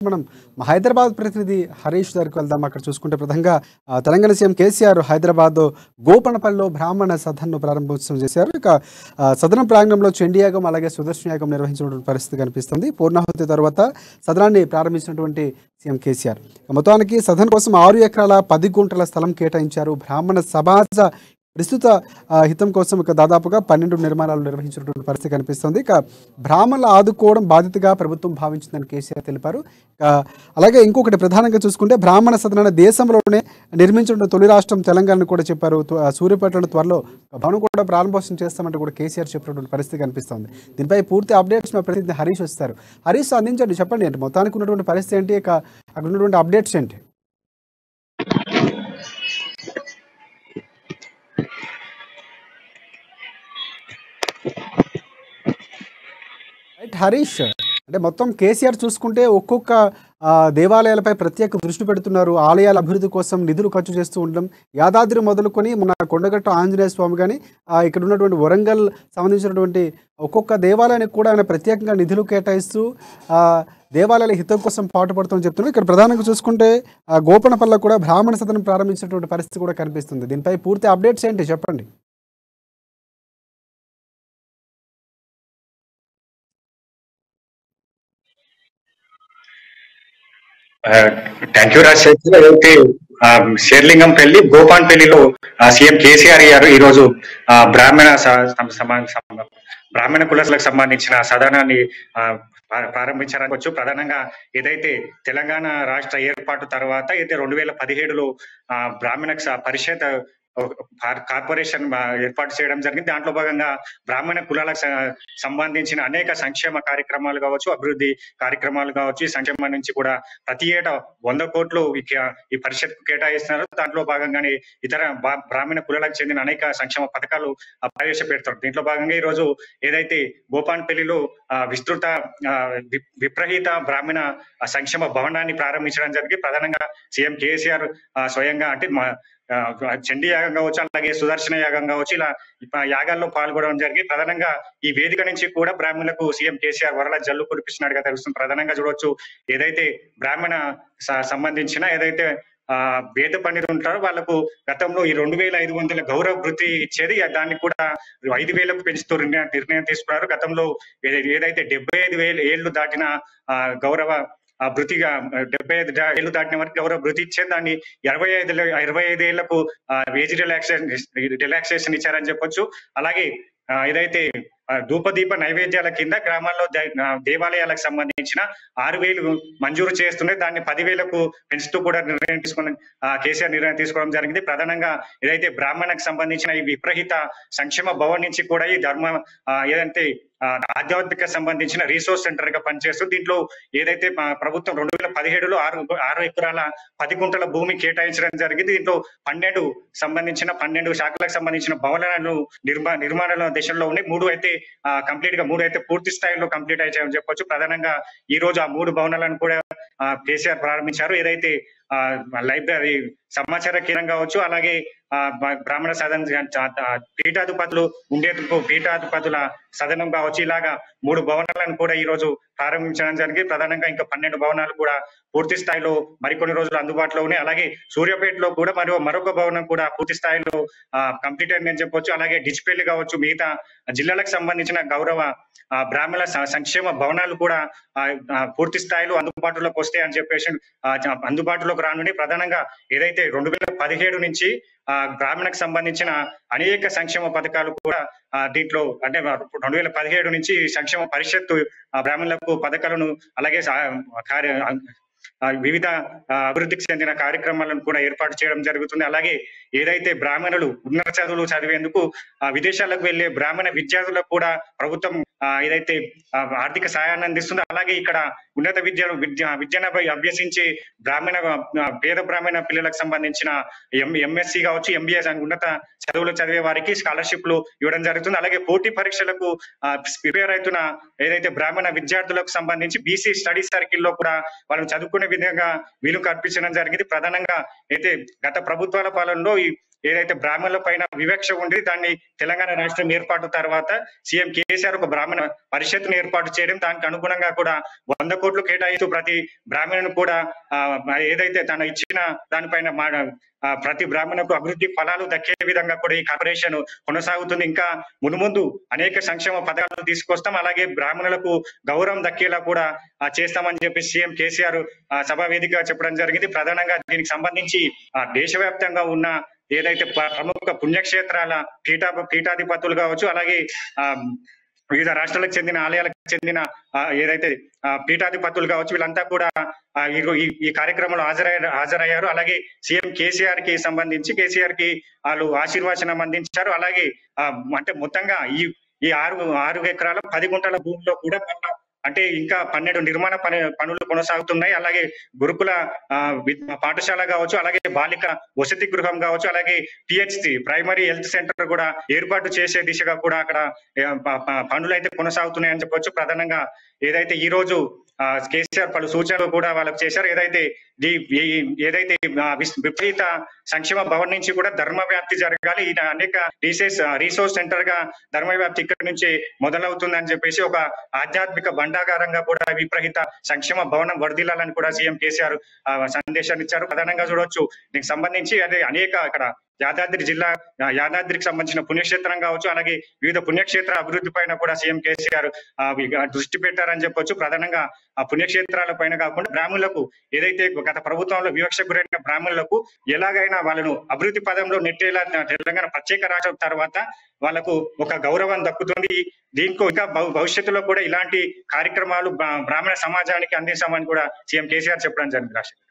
మనం హైదరాబాద్ ప్రతినిధి హరీష్ దగ్గరికి వెళ్దాం. అక్కడ చూసుకుంటే ప్రధానంగా తెలంగాణ సీఎం కేసీఆర్ హైదరాబాద్ గోపనపల్లిలో బ్రాహ్మణ సదన్ను ప్రారంభోత్సవం చేశారు. ఇక సదనం ప్రాంగణంలో చండీ యాగం అలాగే సుదర్శన యాగం నిర్వహించినటువంటి పరిస్థితి కనిపిస్తుంది. పూర్ణాహుతి తర్వాత సదనాన్ని ప్రారంభించినటువంటి సీఎం కేసీఆర్ మొత్తానికి సదన్ కోసం 6 ఎకరాల 10 గుంటల స్థలం కేటాయించారు. బ్రాహ్మణ సమాజ ప్రస్తుత హితం కోసం ఇక దాదాపుగా 12 నిర్మాణాలు నిర్వహించినటువంటి పరిస్థితి కనిపిస్తుంది. ఇక బ్రాహ్మణులు ఆదుకోవడం బాధ్యతగా ప్రభుత్వం భావించిందని కేసీఆర్ తెలిపారు. అలాగే ఇంకొకటి ప్రధానంగా చూసుకుంటే బ్రాహ్మణ సదనాన్ని దేశంలోనే నిర్మించిన తొలి రాష్ట్రం తెలంగాణ కూడా చెప్పారు. సూర్యాపేటలో త్వరలో భవనం కూడా ప్రారంభోత్సవం చేస్తామంటే కూడా కేసీఆర్ చెప్పినటువంటి పరిస్థితి కనిపిస్తుంది. దీనిపై పూర్తి అప్డేట్స్ మా ప్రతినిధి హరీష్ వస్తారు. హరీష్ అందించండి, చెప్పండి ఏంటి మొత్తానికి ఉన్నటువంటి పరిస్థితి ఏంటి, ఇక అక్కడ ఉన్నటువంటి అప్డేట్స్ ఏంటి? హరీష్, అంటే మొత్తం కేసీఆర్ చూసుకుంటే ఒక్కొక్క దేవాలయాలపై ప్రత్యేక దృష్టి పెడుతున్నారు. ఆలయాల అభివృద్ధి కోసం నిధులు ఖర్చు చేస్తూ ఉండడం, యాదాద్రి మొదలుకొని మన కొండగట్టు ఆంజనేయ స్వామి కానీ ఇక్కడ ఉన్నటువంటి వరంగల్ సంబంధించినటువంటి ఒక్కొక్క దేవాలయానికి కూడా ఆయన ప్రత్యేకంగా నిధులు కేటాయిస్తూ దేవాలయాల హితం కోసం పాటుపడుతుందని చెప్తున్నారు. ఇక్కడ ప్రధానంగా చూసుకుంటే గోపనపల్లిలో కూడా బ్రాహ్మణ సదనం ప్రారంభించినటువంటి పరిస్థితి కూడా కనిపిస్తుంది. దీనిపై పూర్తి అప్డేట్స్ ఏంటి చెప్పండి? Thank you Rajasekhar. అయితే షేర్లింగంపల్లి గోపాన్పల్లిలో సీఎం కేసీఆర్ గారు ఈ రోజు బ్రాహ్మణ బ్రాహ్మణ కులాలకు సంబంధించిన సదనాన్ని ప్రారంభించారనుకోవచ్చు. ప్రధానంగా ఏదైతే తెలంగాణ రాష్ట్ర ఏర్పాటు తర్వాత అయితే 2017లో బ్రాహ్మణ పరిషత్ కార్పొరేషన్ ఏర్పాటు చేయడం జరిగింది. దాంట్లో భాగంగా బ్రాహ్మణ కులాలకు సంబంధించిన అనేక సంక్షేమ కార్యక్రమాలు కావచ్చు, అభివృద్ధి కార్యక్రమాలు కావచ్చు, ఈ సంక్షేమం నుంచి కూడా ప్రతి ఏటా 100 కోట్లు ఈ పరిషత్ కేటాయిస్తున్నారు. దాంట్లో భాగంగానే ఇతర బ్రాహ్మణ కులాలకు చెందిన అనేక సంక్షేమ పథకాలు ప్రవేశపెడతారు. దీంట్లో భాగంగా ఈ రోజు ఏదైతే గోపాన్పల్లిలో విస్తృత విప్రహిత బ్రాహ్మణ సంక్షేమ భవనాన్ని ప్రారంభించడం జరిగింది. ప్రధానంగా సీఎం కేసీఆర్ స్వయంగా అంటే చండీ యాగం కావచ్చు, అలాగే సుదర్శన యాగం కావచ్చు, ఇలా యాగాల్లో పాల్గొనడం జరిగింది. ప్రధానంగా ఈ వేదిక నుంచి కూడా బ్రాహ్మణులకు సీఎం కేసీఆర్ వరల జల్లు కురిపిస్తున్నట్టుగా తెలుస్తుంది. ప్రధానంగా చూడవచ్చు, ఏదైతే బ్రాహ్మణ సంబంధించిన ఏదైతే వేద పండితులు ఉంటారో వాళ్ళకు గతంలో ఈ 2500 గౌరవ వృత్తి ఇచ్చేది, దాన్ని కూడా 5000కు పెంచుతూ నిర్ణయం తీసుకున్నారు. గతంలో ఏదైతే 75,000 ఏళ్లు దాటిన గౌరవ వృత్తిగా 75 ఏళ్లు దాటిన వరకు గౌరవ వృత్తి ఇచ్చేది, దాన్ని 25 ఏళ్లకు ఏజ్ రిలాక్సేషన్ ఇచ్చారని చెప్పొచ్చు. అలాగే ఏదైతే ధూపదీప నైవేద్యాల కింద గ్రామాల్లో దేవాలయాలకు సంబంధించిన 6,000 మంజూరు చేస్తుండే, దాన్ని 10,000కు పెంచుతూ కూడా కేసీఆర్ నిర్ణయం తీసుకోవడం జరిగింది. ప్రధానంగా ఏదైతే బ్రాహ్మణకు సంబంధించిన ఈ విప్రహిత సంక్షేమ భవన్ నుంచి కూడా ఈ ధర్మ ఏదంటే ఆధ్యాత్మిక సంబంధించిన రీసోర్స్ సెంటర్ గా పనిచేస్తుంది. దీంట్లో ఏదైతే ప్రభుత్వం 2017లో 6 ఎకరాల 10 గుంటల భూమి కేటాయించడం జరిగింది. దీంట్లో 12 శాఖలకు సంబంధించిన భవనాలను నిర్మాణ దశలో ఉన్నాయి. 3 అయితే కంప్లీట్ గా 3 అయితే పూర్తి స్థాయిలో కంప్లీట్ అయ్యాయని చెప్పొచ్చు. ప్రధానంగా ఈ రోజు ఆ 3 భవనాలను కూడా కేసీఆర్ ప్రారంభించారు. ఏదైతే లైబ్రరీ సమాచార కేంద్రం కావచ్చు, అలాగే బ్రాహ్మణ సదన్ పీఠాధిపతులు ఉండేందుకు పీఠాధిపతుల సదనం కావచ్చు, ఇలాగా 3 భవనాలను కూడా ఈ రోజు ప్రారంభించడం జరిగింది. ప్రధానంగా ఇంకా 12 భవనాలు కూడా పూర్తి స్థాయిలో మరికొన్ని రోజులు అందుబాటులో ఉన్నాయి. అలాగే సూర్యాపేటలో కూడా మరొక భవనం కూడా పూర్తి స్థాయిలో కంప్లీట్ అయిందని చెప్పొచ్చు. అలాగే డిచ్పల్లి కావచ్చు, మిగతా జిల్లాలకు సంబంధించిన గౌరవ బ్రాహ్మణ సంక్షేమ భవనాలు కూడా పూర్తి స్థాయిలో అందుబాటులోకి వస్తాయని చెప్పేసి అందుబాటులోకి రానుండి. ప్రధానంగా ఏదైతే 2017 నుంచి బ్రాహ్మణకు సంబంధించిన అనేక సంక్షేమ పథకాలు కూడా దీంట్లో అంటే 2017 నుంచి సంక్షేమ పరిషత్తు బ్రాహ్మణులకు పథకాలను అలాగే వివిధ అభివృద్ధికి చెందిన కార్యక్రమాలను కూడా ఏర్పాటు చేయడం జరుగుతుంది. అలాగే ఏదైతే బ్రాహ్మణులు ఉన్నత చదువులు చదివేందుకు విదేశాలకు వెళ్లే బ్రాహ్మణ విద్యార్థులకు కూడా ప్రభుత్వం ఏదైతే ఆర్థిక సహాయాన్ని అందిస్తుందో, అలాగే ఇక్కడ ఉన్నత విద్యను అభ్యసించి పేద బ్రాహ్మణ పిల్లలకు సంబంధించిన ఎంఎస్సి కావచ్చు, ఎంబీఏ ఉన్నత చదువులు చదివే వారికి స్కాలర్షిప్లు ఇవ్వడం జరుగుతుంది. అలాగే పోటీ పరీక్షలకు ప్రిపేర్ అవుతున్న ఏదైతే బ్రాహ్మణ విద్యార్థులకు సంబంధించి బీసీ స్టడీ సర్కిల్లో కూడా వాళ్ళు చదువుకునే విధంగా వీలు కల్పించడం జరిగింది. ప్రధానంగా అయితే గత ప్రభుత్వాల పాలనలో ఏదైతే బ్రాహ్మణుల పైన వివక్ష ఉండి దాన్ని తెలంగాణ రాష్ట్రం ఏర్పాటు తర్వాత సీఎం కేసీఆర్ ఒక బ్రాహ్మణ పరిషత్తును ఏర్పాటు చేయడం, దానికి అనుగుణంగా కూడా 100 కోట్లు కేటాయిస్తూ ప్రతి బ్రాహ్మణుని కూడా ఏదైతే తను ఇచ్చిన దానిపైన ప్రతి బ్రాహ్మణులకు అభివృద్ధి ఫలాలు దక్కే విధంగా కూడా ఈ కార్పొరేషన్ కొనసాగుతుంది. ఇంకా మునుముందు అనేక సంక్షేమ పథకాలు తీసుకొస్తాం, అలాగే బ్రాహ్మణులకు గౌరవం దక్కేలా కూడా చేస్తామని చెప్పి సీఎం కేసీఆర్ సభా వేదికగా చెప్పడం జరిగింది. ప్రధానంగా దీనికి సంబంధించి దేశవ్యాప్తంగా ఉన్న ఏదైతే ప్రముఖ పుణ్యక్షేత్రాల పీఠాధిపతులు కావచ్చు, అలాగే వివిధ రాష్ట్రాలకు చెందిన ఆలయాలకు చెందిన ఏదైతే పీఠాధిపతులు కావచ్చు, వీళ్ళంతా కూడా ఈ కార్యక్రమంలో హాజరయ్యారు. అలాగే సీఎం కేసీఆర్ కి సంబంధించి కేసీఆర్ కి వాళ్ళు ఆశీర్వచనం అందించారు. అలాగే అంటే మొత్తంగా ఈ 6 ఎకరాల 10 గుంటల భూమిలో కూడా అంటే ఇంకా 12 నిర్మాణ పనులు కొనసాగుతున్నాయి. అలాగే గురుకుల పాఠశాల కావచ్చు, అలాగే బాలిక వసతి గృహం కావచ్చు, అలాగే పిహెచ్సి ప్రైమరీ హెల్త్ సెంటర్ కూడా ఏర్పాటు చేసే దిశగా కూడా అక్కడ పనులు అయితే కొనసాగుతున్నాయని చెప్పొచ్చు. ప్రధానంగా ఏదైతే ఈ రోజు కేసీఆర్ పలు సూచనలు కూడా వాళ్ళకు చేశారు. ఏదైతే విపరీత సంక్షేమ భవన్ నుంచి కూడా ధర్మ వ్యాప్తి జరగాలి, అనేక రీసోర్స్ సెంటర్ గా ధర్మ వ్యాప్తి ఇక్కడి నుంచి మొదలవుతుందని చెప్పేసి ఒక ఆధ్యాత్మిక భండాగారంగా కూడా విపరీత సంక్షేమ భవనం వర్ధిల్లాలని కూడా సీఎం కేసీఆర్ సందేశాన్ని ఇచ్చారు. ప్రధానంగా చూడొచ్చు దీనికి సంబంధించి అదే అనేక ఇక్కడ యాదాద్రికి సంబంధించిన పుణ్యక్షేత్రం కావచ్చు, అలాగే వివిధ పుణ్యక్షేత్ర అభివృద్ధి పైన కూడా సీఎం కేసీఆర్ దృష్టి పెట్టారని చెప్పొచ్చు. ప్రధానంగా ఆ పుణ్యక్షేత్రాల పైన కాకుండా బ్రాహ్మణులకు ఏదైతే గత ప్రభుత్వంలో వివక్ష గురైన బ్రాహ్మణులకు ఎలాగైనా వాళ్ళను అభివృద్ధి పదంలో నెట్టేలా తెలంగాణ ప్రత్యేక రాష్ట్రం తర్వాత వాళ్ళకు ఒక గౌరవం దక్కుతుంది. దీంట్లో ఇంకా భవిష్యత్తులో కూడా ఇలాంటి కార్యక్రమాలు బ్రాహ్మణ సమాజానికి అందిస్తామని కూడా సీఎం కేసీఆర్ చెప్పడం జరిగింది.